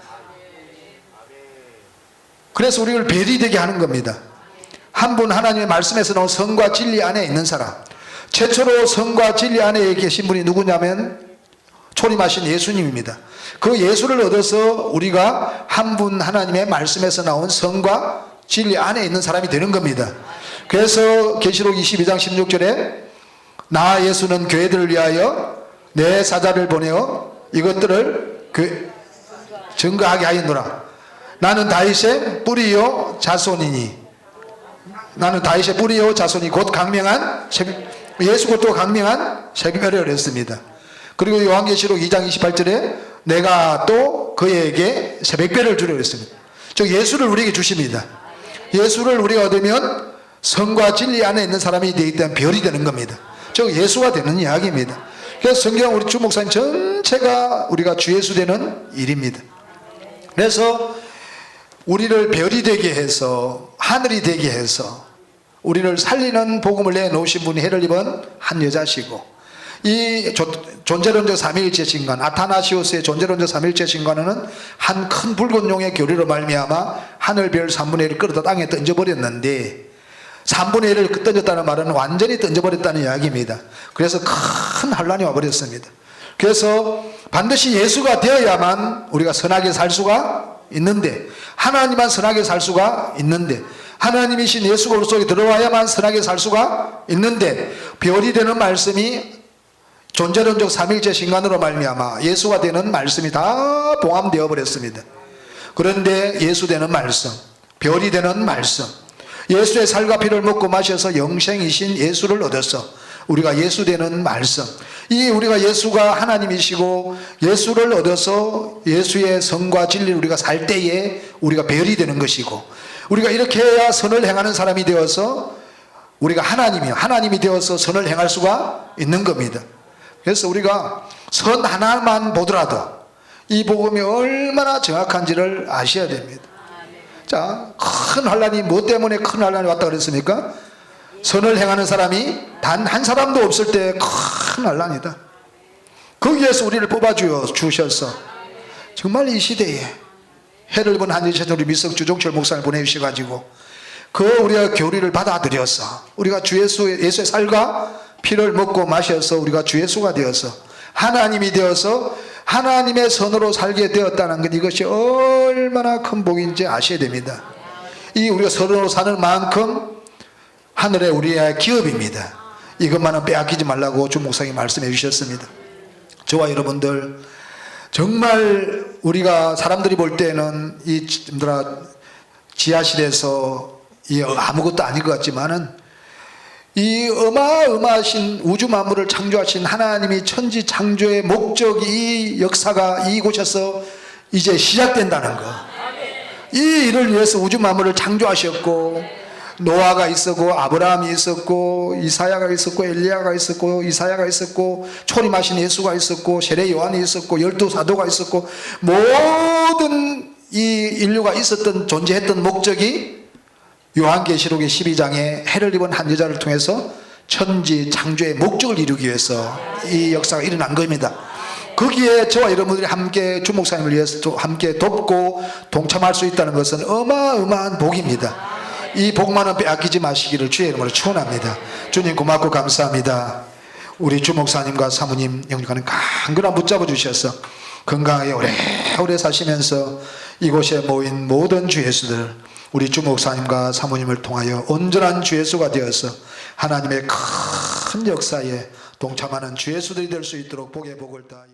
그래서 우리를 별이 되게 하는 겁니다. 한 분 하나님의 말씀에서 나온 성과 진리 안에 있는 사람, 최초로 성과 진리 안에 계신 분이 누구냐면 초림하신 예수님입니다. 그 예수를 얻어서 우리가 한 분 하나님의 말씀에서 나온 성과 진리 안에 있는 사람이 되는 겁니다. 그래서 계시록 22장 16절에 나 예수는 교회들을 위하여 내 사자를 보내어 이것들을 증거하게 하였노라. 나는 다윗의 뿌리요 자손이니, 나는 다윗의 뿌리요 자손이 곧 강명한 예수 곧 또 강명한 세계별을 그랬습니다. 그리고 요한계시록 2장 28절에 내가 또 그에게 새벽별을 주려 그랬습니다. 즉 예수를 우리에게 주십니다. 예수를 우리가 얻으면 성과 진리 안에 있는 사람이 되기 때문에 별이 되는 겁니다. 즉 예수가 되는 이야기입니다. 그래서 성경 우리 주 목사님 전체가 우리가 주 예수 되는 일입니다. 그래서 우리를 별이 되게 해서 하늘이 되게 해서 우리를 살리는 복음을 내놓으신 분이 해를 입은 한 여자시고, 이 존재론적 삼위일체 신관 아타나시우스의 존재론적 삼위일체 신관은 한 큰 붉은 용의 교리로 말미암아 하늘별 3분의 1을 끌어다 땅에 던져버렸는데, 3분의 1을 던졌다는 말은 완전히 던져버렸다는 이야기입니다. 그래서 큰 환란이 와버렸습니다. 그래서 반드시 예수가 되어야만 우리가 선하게 살 수가 있는데, 하나님만 선하게 살 수가 있는데, 하나님이신 예수 그리스도 속에 들어와야만 선하게 살 수가 있는데, 별이 되는 말씀이 존재론적 삼일체 신간으로 말미암아 예수가 되는 말씀이 다 봉함되어 버렸습니다. 그런데 예수 되는 말씀, 별이 되는 말씀, 예수의 살과 피를 먹고 마셔서 영생이신 예수를 얻어서 우리가 예수 되는 말씀, 이 우리가 예수가 하나님이시고 예수를 얻어서 예수의 성과 진리를 우리가 살 때에 우리가 별이 되는 것이고, 우리가 이렇게 해야 선을 행하는 사람이 되어서 우리가 하나님이 되어서 선을 행할 수가 있는 겁니다. 그래서 우리가 선 하나만 보더라도 이 복음이 얼마나 정확한지를 아셔야 됩니다. 큰 환란이 뭐 때문에 큰 환란이 왔다 그랬습니까? 선을 행하는 사람이 단 한 사람도 없을 때 큰 환란이다. 거기에서 우리를 뽑아 주셔서 정말 이 시대에 해를 입은 한여자신 우리 미석 주종철 목사를 보내주셔가지고 그 우리가 교리를 받아들여서 우리가 주 예수의 살과 피를 먹고 마셔서 우리가 주 예수가 되어서 하나님이 되어서 하나님의 선으로 살게 되었다는 것, 이것이 얼마나 큰 복인지 아셔야 됩니다. 이 우리가 선으로 사는 만큼 하늘의 우리의 기업입니다. 이것만은 빼앗기지 말라고 주 목사님이 말씀해 주셨습니다. 저와 여러분들 정말 우리가 사람들이 볼 때는 이 지하실에서 이 아무것도 아닌 것 같지만은 이 어마어마하신 우주 만물을 창조하신 하나님이 천지 창조의 목적이, 이 역사가 이곳에서 이제 시작된다는 것. 이 일을 위해서 우주 만물을 창조하셨고, 노아가 있었고, 아브라함이 있었고, 이사야가 있었고, 엘리야가 있었고, 이사야가 있었고, 초림하신 예수가 있었고, 세례 요한이 있었고, 12사도가 있었고, 모든 이 인류가 있었던, 존재했던 목적이 요한계시록의 12장에 해를 입은 한 여자를 통해서 천지 창조의 목적을 이루기 위해서 이 역사가 일어난 겁니다. 거기에 저와 여러분들이 함께 주 목사님을 위해서 또 함께 돕고 동참할 수 있다는 것은 어마어마한 복입니다. 이 복만은 빼앗기지 마시기를 주의 이름으로 축원합니다. 주님 고맙고 감사합니다. 우리 주 목사님과 사모님 영육하는 강건한 붙잡아 주셔서 건강하게 오래오래 사시면서 이곳에 모인 모든 주 예수들, 우리 주 목사님과 사모님을 통하여 온전한 주 예수가 되어서 하나님의 큰 역사에 동참하는 주 예수들이 될 수 있도록 복의 복을 다